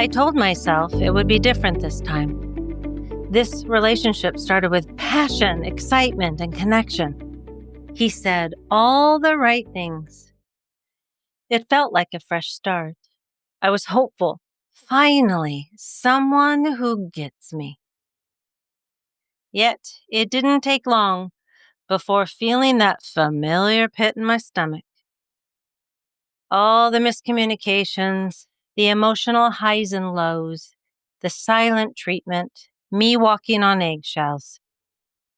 I told myself it would be different this time. This relationship started with passion, excitement, and connection. He said all the right things. It felt like a fresh start. I was hopeful. Finally, someone who gets me. Yet, it didn't take long before feeling that familiar pit in my stomach. All the miscommunications, the emotional highs and lows, the silent treatment, me walking on eggshells.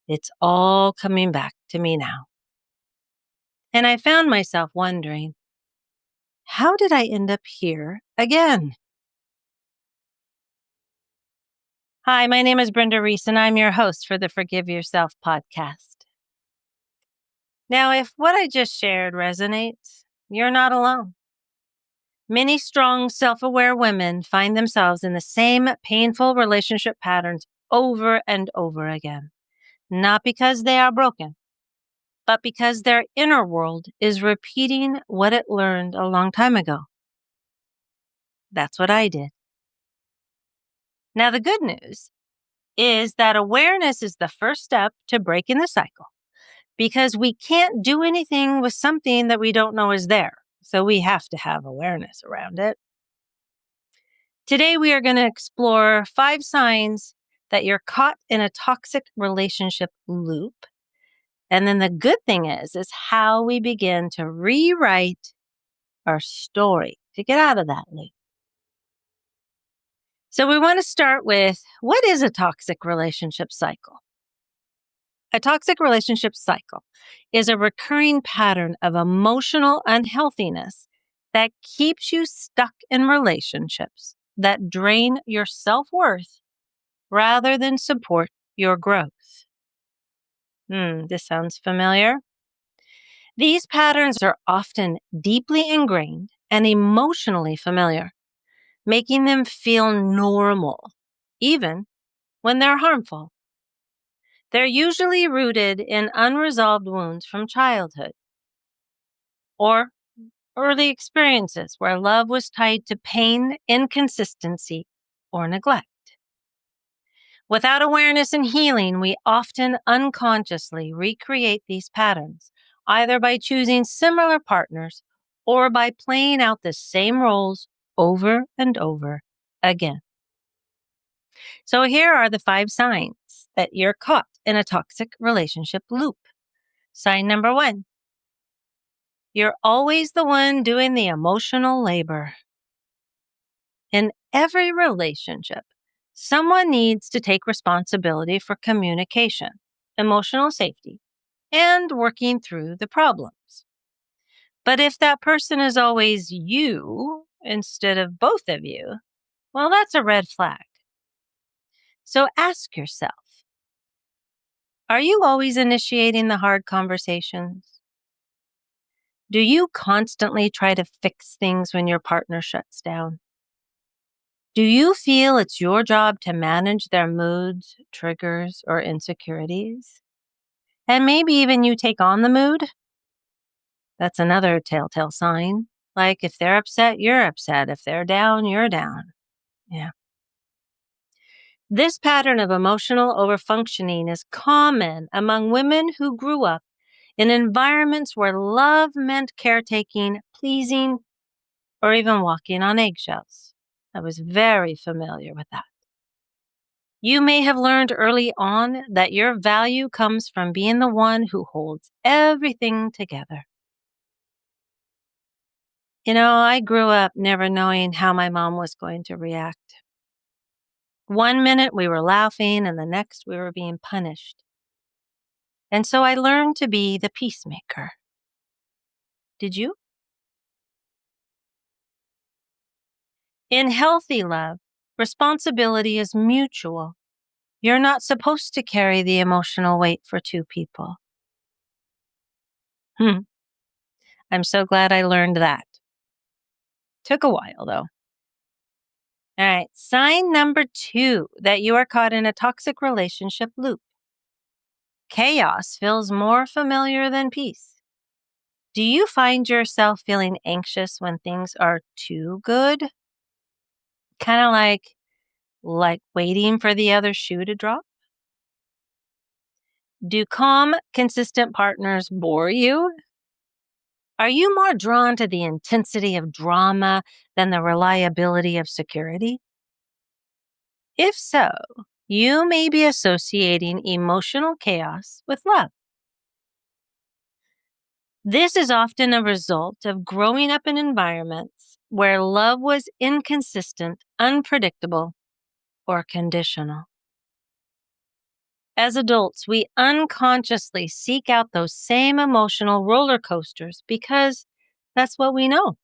It's all coming back to me now. And I found myself wondering, how did I end up here again? Hi, my name is Brenda Reese, and I'm your host for the Forgive Yourself podcast. Now, if what I just shared resonates, you're not alone. Many strong, self-aware women find themselves in the same painful relationship patterns over and over again, not because they are broken, but because their inner world is repeating what it learned a long time ago. That's what I did. Now, the good news is that awareness is the first step to breaking the cycle, because we can't do anything with something that we don't know is there. So we have to have awareness around it. Today, we are going to explore 5 signs that you're caught in a toxic relationship loop. And then the good thing is how we begin to rewrite our story to get out of that loop. So we want to start with, what is a toxic relationship cycle? A toxic relationship cycle is a recurring pattern of emotional unhealthiness that keeps you stuck in relationships that drain your self-worth rather than support your growth. This sounds familiar. These patterns are often deeply ingrained and emotionally familiar, making them feel normal, even when they're harmful. They're usually rooted in unresolved wounds from childhood or early experiences where love was tied to pain, inconsistency, or neglect. Without awareness and healing, we often unconsciously recreate these patterns, either by choosing similar partners or by playing out the same roles over and over again. So here are the 5 signs that you're caught in a toxic relationship loop. Sign number 1. You're always the one doing the emotional labor. In every relationship, someone needs to take responsibility for communication, emotional safety, and working through the problems. But if that person is always you instead of both of you, well, that's a red flag. So ask yourself, are you always initiating the hard conversations? Do you constantly try to fix things when your partner shuts down? Do you feel it's your job to manage their moods, triggers, or insecurities? And maybe even you take on the mood? That's another telltale sign. Like if they're upset, you're upset. If they're down, you're down. Yeah. This pattern of emotional overfunctioning is common among women who grew up in environments where love meant caretaking, pleasing, or even walking on eggshells. I was very familiar with that. You may have learned early on that your value comes from being the one who holds everything together. I grew up never knowing how my mom was going to react. One minute we were laughing and the next we were being punished. And so I learned to be the peacemaker. Did you? In healthy love, responsibility is mutual. You're not supposed to carry the emotional weight for 2 people. I'm so glad I learned that. Took a while, though. All right, sign number 2 that you are caught in a toxic relationship loop. Chaos feels more familiar than peace. Do you find yourself feeling anxious when things are too good? Kind of like waiting for the other shoe to drop? Do calm, consistent partners bore you? Are you more drawn to the intensity of drama than the reliability of security? If so, you may be associating emotional chaos with love. This is often a result of growing up in environments where love was inconsistent, unpredictable, or conditional. As adults, we unconsciously seek out those same emotional roller coasters because that's what we know.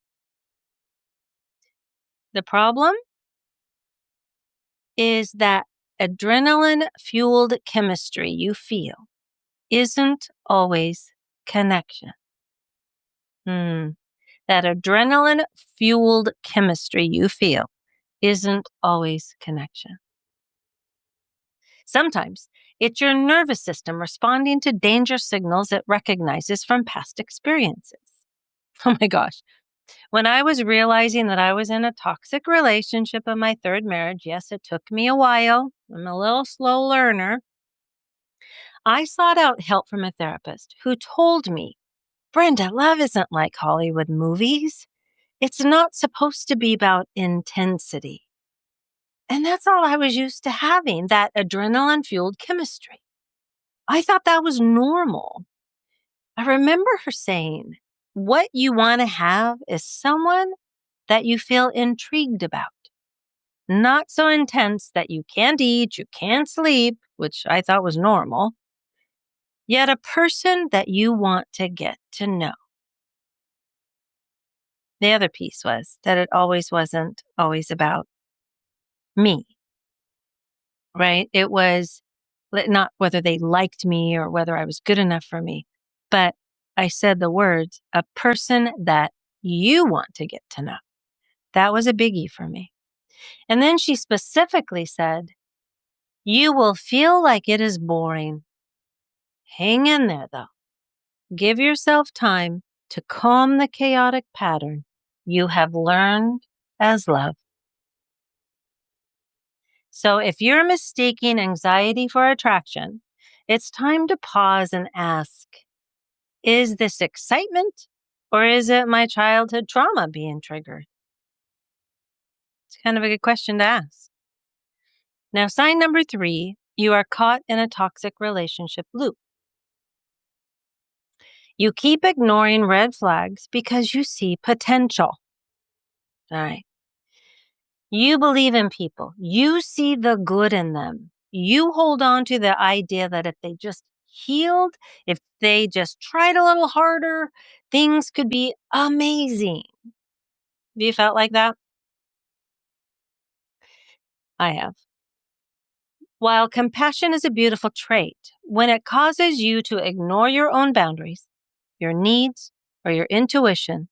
The problem is that adrenaline fueled chemistry you feel isn't always connection. Hmm. That adrenaline fueled chemistry you feel isn't always connection. Sometimes it's your nervous system responding to danger signals it recognizes from past experiences. Oh my gosh. When I was realizing that I was in a toxic relationship in my third marriage, yes, it took me a while. I'm a little slow learner. I sought out help from a therapist who told me, Brenda, love isn't like Hollywood movies. It's not supposed to be about intensity. And that's all I was used to having, that adrenaline fueled chemistry. I thought that was normal. I remember her saying, what you want to have is someone that you feel intrigued about, not so intense that you can't eat, you can't sleep, which I thought was normal, yet a person that you want to get to know. The other piece was that it always wasn't always about me, right? It was not whether they liked me or whether I was good enough for me, but I said the words, a person that you want to get to know. That was a biggie for me. And then she specifically said, you will feel like it is boring. Hang in there though. Give yourself time to calm the chaotic pattern you have learned as love. So if you're mistaking anxiety for attraction, it's time to pause and ask, is this excitement or is it my childhood trauma being triggered? It's kind of a good question to ask. Now, sign number 3, you are caught in a toxic relationship loop. You keep ignoring red flags because you see potential. All right. You believe in people. You see the good in them. You hold on to the idea that if they just healed, if they just tried a little harder, things could be amazing. Have you felt like that? I have. While compassion is a beautiful trait, when it causes you to ignore your own boundaries, your needs, or your intuition,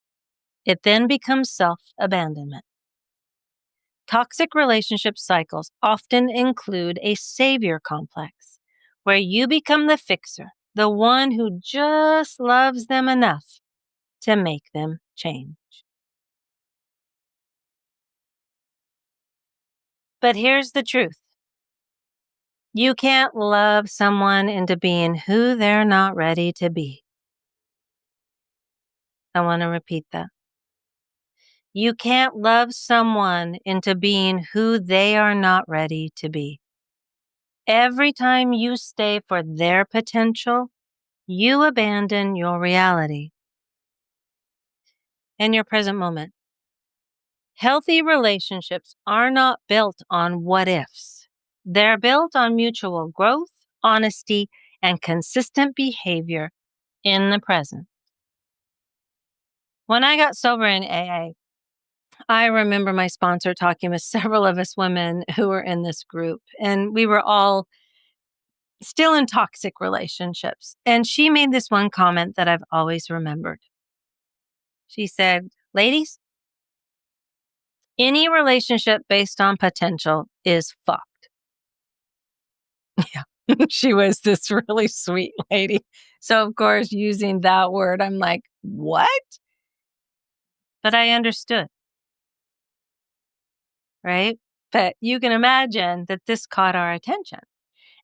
it then becomes self abandonment. Toxic relationship cycles often include a savior complex, where you become the fixer, the one who just loves them enough to make them change. But here's the truth. You can't love someone into being who they're not ready to be. I want to repeat that. You can't love someone into being who they are not ready to be. Every time you stay for their potential, you abandon your reality and your present moment. Healthy relationships are not built on what ifs. They're built on mutual growth, honesty, and consistent behavior in the present. When I got sober in AA, I remember my sponsor talking with several of us women who were in this group, and we were all still in toxic relationships. And she made this one comment that I've always remembered. She said, ladies, any relationship based on potential is fucked. Yeah. She was this really sweet lady. So, of course, using that word, I'm like, what? But I understood. right? But you can imagine that this caught our attention.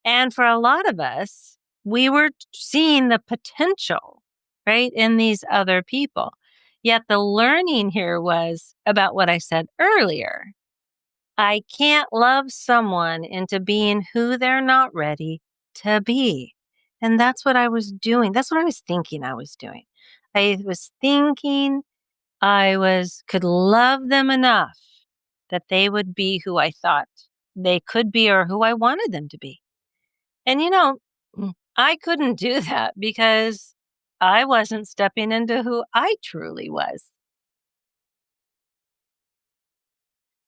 And for a lot of us, we were seeing the potential, right, in these other people. Yet the learning here was about what I said earlier. I can't love someone into being who they're not ready to be. And that's what I was doing. That's what I was thinking I was doing. I was thinking could love them enough that they would be who I thought they could be or who I wanted them to be. And I couldn't do that because I wasn't stepping into who I truly was.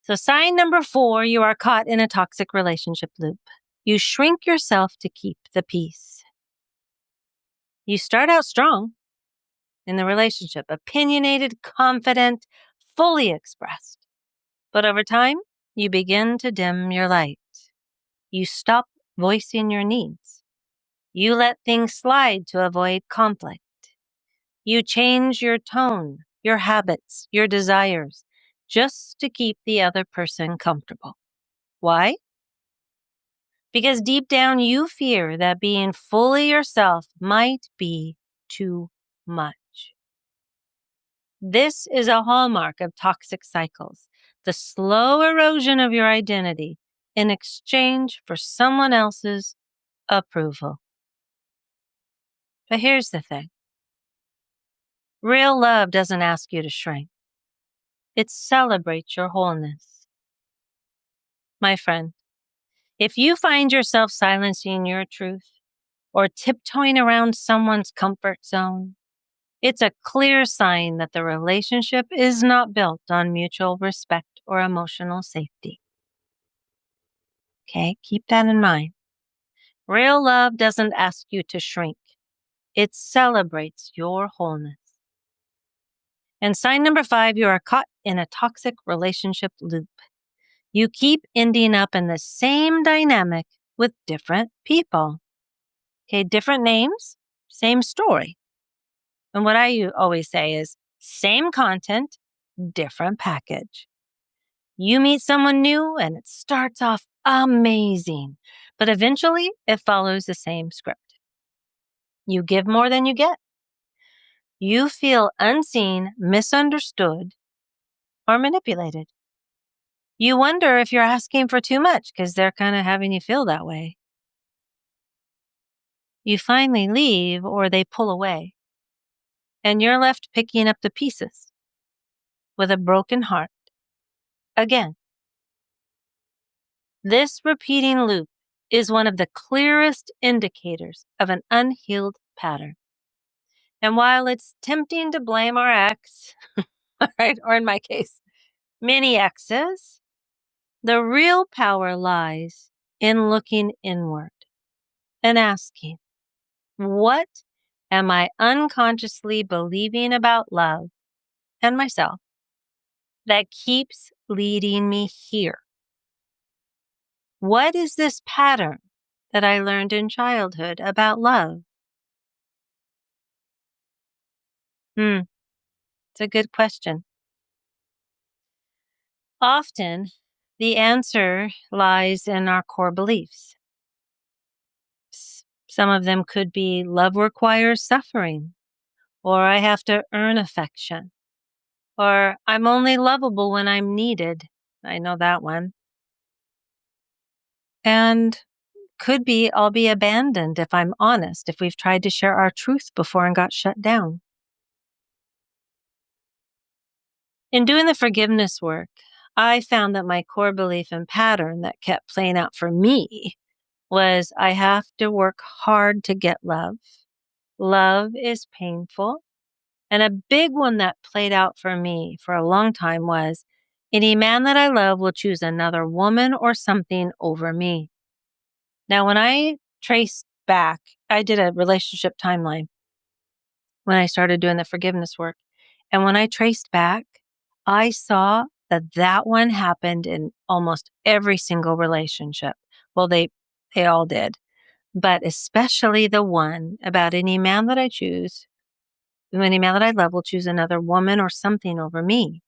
So, sign number 4, you are caught in a toxic relationship loop. You shrink yourself to keep the peace. You start out strong in the relationship, opinionated, confident, fully expressed. But over time, you begin to dim your light. You stop voicing your needs. You let things slide to avoid conflict. You change your tone, your habits, your desires, just to keep the other person comfortable. Why? Because deep down you fear that being fully yourself might be too much. This is a hallmark of toxic cycles, the slow erosion of your identity in exchange for someone else's approval. But here's the thing. Real love doesn't ask you to shrink. It celebrates your wholeness. My friend, if you find yourself silencing your truth or tiptoeing around someone's comfort zone, it's a clear sign that the relationship is not built on mutual respect or emotional safety. Okay, keep that in mind. Real love doesn't ask you to shrink. It celebrates your wholeness. And sign number 5, you are caught in a toxic relationship loop. You keep ending up in the same dynamic with different people. Okay, different names, same story. And what I always say is same content, different package. You meet someone new and it starts off amazing, but eventually it follows the same script. You give more than you get. You feel unseen, misunderstood, or manipulated. You wonder if you're asking for too much because they're kind of having you feel that way. You finally leave or they pull away, and you're left picking up the pieces with a broken heart. Again, this repeating loop is one of the clearest indicators of an unhealed pattern. And while it's tempting to blame our ex, right, or in my case, many exes, the real power lies in looking inward and asking, what am I unconsciously believing about love and myself that keeps leading me here? What is this pattern that I learned in childhood about love? It's a good question. Often, the answer lies in our core beliefs. Some of them could be love requires suffering, or I have to earn affection, or I'm only lovable when I'm needed. I know that one. And could be I'll be abandoned if I'm honest, if we've tried to share our truth before and got shut down. In doing the forgiveness work, I found that my core belief and pattern that kept playing out for me was I have to work hard to get love. Love is painful. And a big one that played out for me for a long time was any man that I love will choose another woman or something over me. Now, when I traced back, I did a relationship timeline when I started doing the forgiveness work. And when I traced back, I saw that that one happened in almost every single relationship. Well, they all did, but especially the one about any man that I choose, any man that I love will choose another woman or something over me.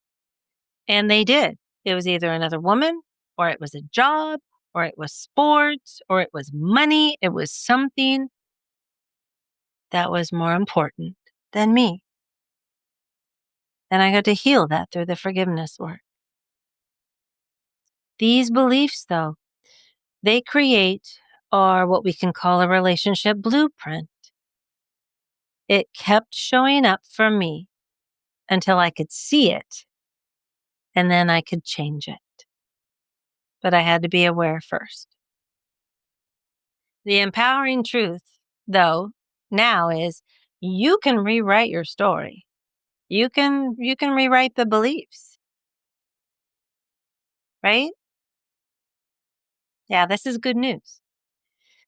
And they did. It was either another woman, or it was a job, or it was sports, or it was money. It was something that was more important than me. And I got to heal that through the forgiveness work. These beliefs, though, they create or what we can call a relationship blueprint. It kept showing up for me until I could see it, and then I could change it. But I had to be aware first. The empowering truth, though, now is you can rewrite your story. You can rewrite the beliefs, right? Yeah, this is good news.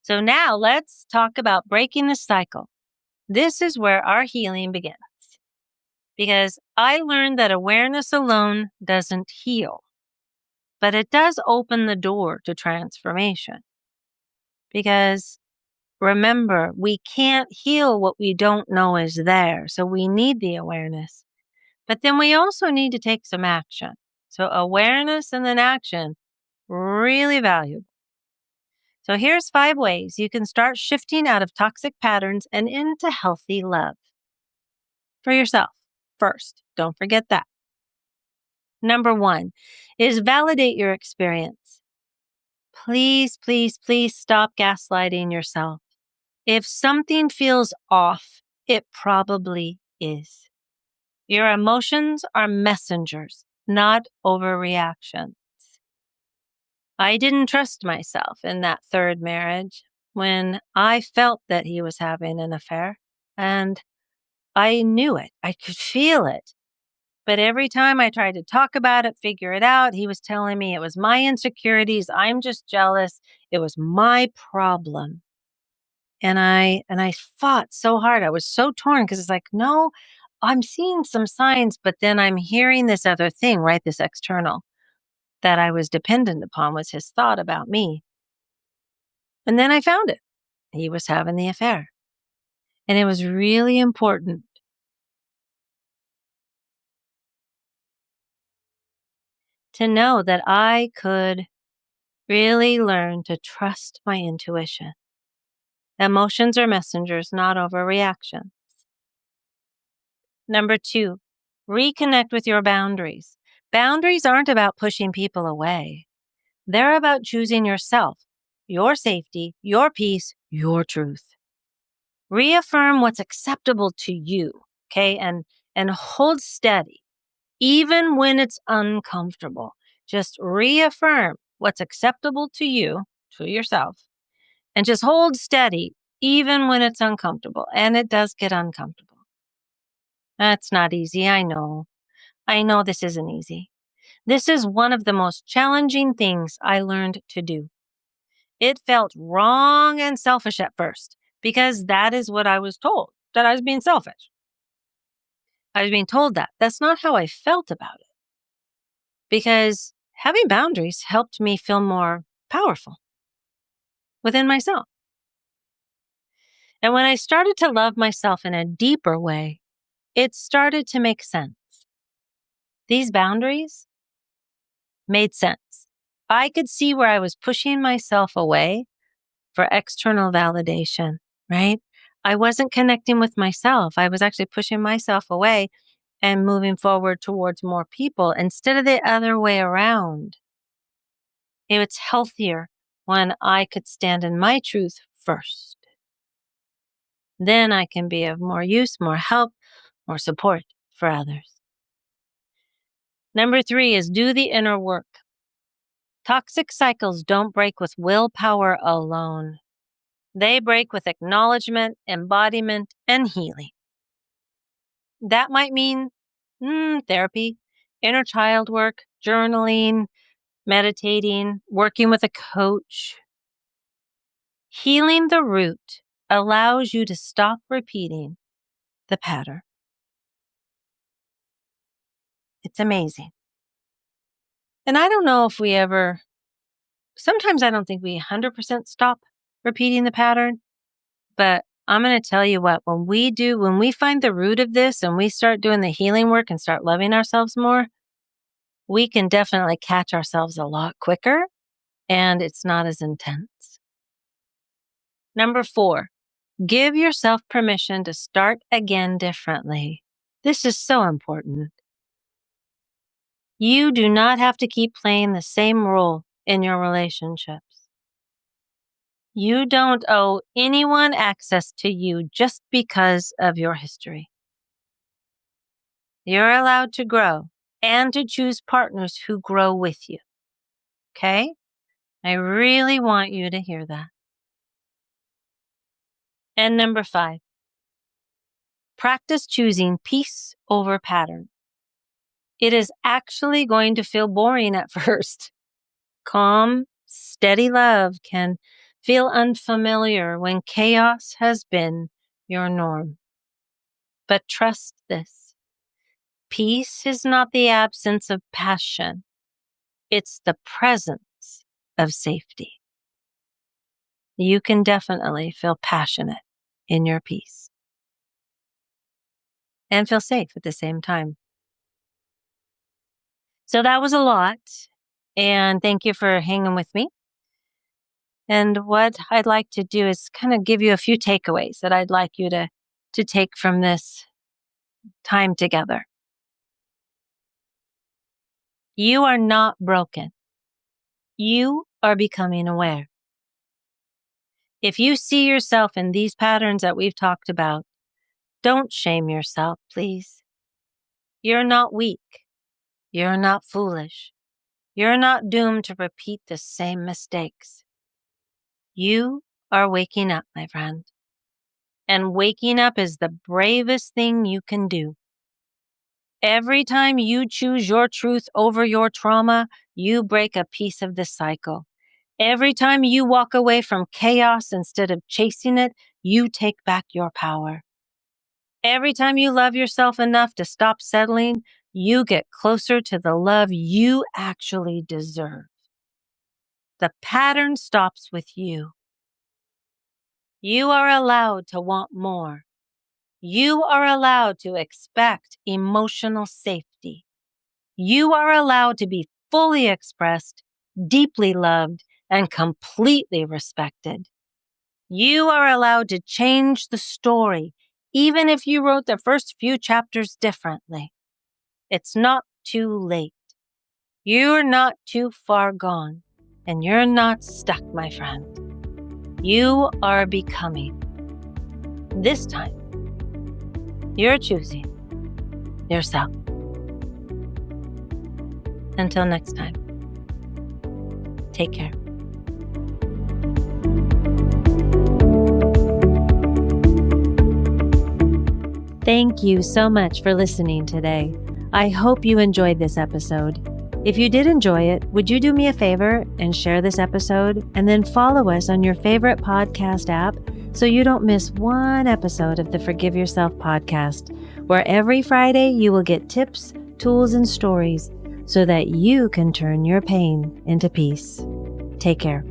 So now let's talk about breaking the cycle. This is where our healing begins. Because I learned that awareness alone doesn't heal, but it does open the door to transformation. Because remember, we can't heal what we don't know is there. So we need the awareness. But then we also need to take some action. So awareness and then action, really valuable. So here's 5 ways you can start shifting out of toxic patterns and into healthy love. For yourself, first, don't forget that. Number 1 is validate your experience. Please, please, please stop gaslighting yourself. If something feels off, it probably is. Your emotions are messengers, not overreactions. I didn't trust myself in that 3rd marriage when I felt that he was having an affair, and I knew it. I could feel it. But every time I tried to talk about it, figure it out, he was telling me it was my insecurities. I'm just jealous. It was my problem. And I fought so hard. I was so torn because it's like, no, I'm seeing some signs, but then I'm hearing this other thing, right? This external that I was dependent upon was his thought about me. And then I found it. He was having the affair. And it was really important to know that I could really learn to trust my intuition. Emotions are messengers, not overreaction. Number 2, reconnect with your boundaries. Boundaries aren't about pushing people away. They're about choosing yourself, your safety, your peace, your truth. Reaffirm what's acceptable to you, okay? And hold steady, even when it's uncomfortable. Just reaffirm what's acceptable to you, to yourself, and just hold steady, even when it's uncomfortable. And it does get uncomfortable. That's not easy, I know. I know this isn't easy. This is one of the most challenging things I learned to do. It felt wrong and selfish at first because that is what I was told, that I was being selfish. I was being told that. That's not how I felt about it because having boundaries helped me feel more powerful within myself. And when I started to love myself in a deeper way, it started to make sense. These boundaries made sense. I could see where I was pushing myself away for external validation, right? I wasn't connecting with myself. I was actually pushing myself away and moving forward towards more people instead of the other way around. It's healthier when I could stand in my truth first. Then I can be of more use, more help, more support for others. Number 3 is do the inner work. Toxic cycles don't break with willpower alone. They break with acknowledgement, embodiment, and healing. That might mean therapy, inner child work, journaling, meditating, working with a coach. Healing the root allows you to stop repeating the pattern. It's amazing. And I don't know if we ever, sometimes I don't think we 100% stop repeating the pattern, but I'm going to tell you what, when we find the root of this and we start doing the healing work and start loving ourselves more, we can definitely catch ourselves a lot quicker and it's not as intense. Number 4, give yourself permission to start again differently. This is so important. You do not have to keep playing the same role in your relationships. You don't owe anyone access to you just because of your history. You're allowed to grow and to choose partners who grow with you. Okay? I really want you to hear that. And number 5, practice choosing peace over pattern. It is actually going to feel boring at first. Calm, steady love can feel unfamiliar when chaos has been your norm. But trust this. Peace is not the absence of passion. It's the presence of safety. You can definitely feel passionate in your peace and feel safe at the same time. So that was a lot. And thank you for hanging with me. And what I'd like to do is kind of give you a few takeaways that I'd like you to take from this time together. You are not broken. You are becoming aware. If you see yourself in these patterns that we've talked about, don't shame yourself, please. You're not weak. You're not foolish. You're not doomed to repeat the same mistakes. You are waking up, my friend. And waking up is the bravest thing you can do. Every time you choose your truth over your trauma, you break a piece of the cycle. Every time you walk away from chaos instead of chasing it, you take back your power. Every time you love yourself enough to stop settling, you get closer to the love you actually deserve. The pattern stops with you. You are allowed to want more. You are allowed to expect emotional safety. You are allowed to be fully expressed, deeply loved, and completely respected. You are allowed to change the story, even if you wrote the first few chapters differently. It's not too late. You're not too far gone, and you're not stuck, my friend. You are becoming. This time, you're choosing yourself. Until next time, take care. Thank you so much for listening today. I hope you enjoyed this episode. If you did enjoy it, would you do me a favor and share this episode and then follow us on your favorite podcast app so you don't miss one episode of the Forgive Yourself podcast, where every Friday you will get tips, tools, and stories so that you can turn your pain into peace. Take care.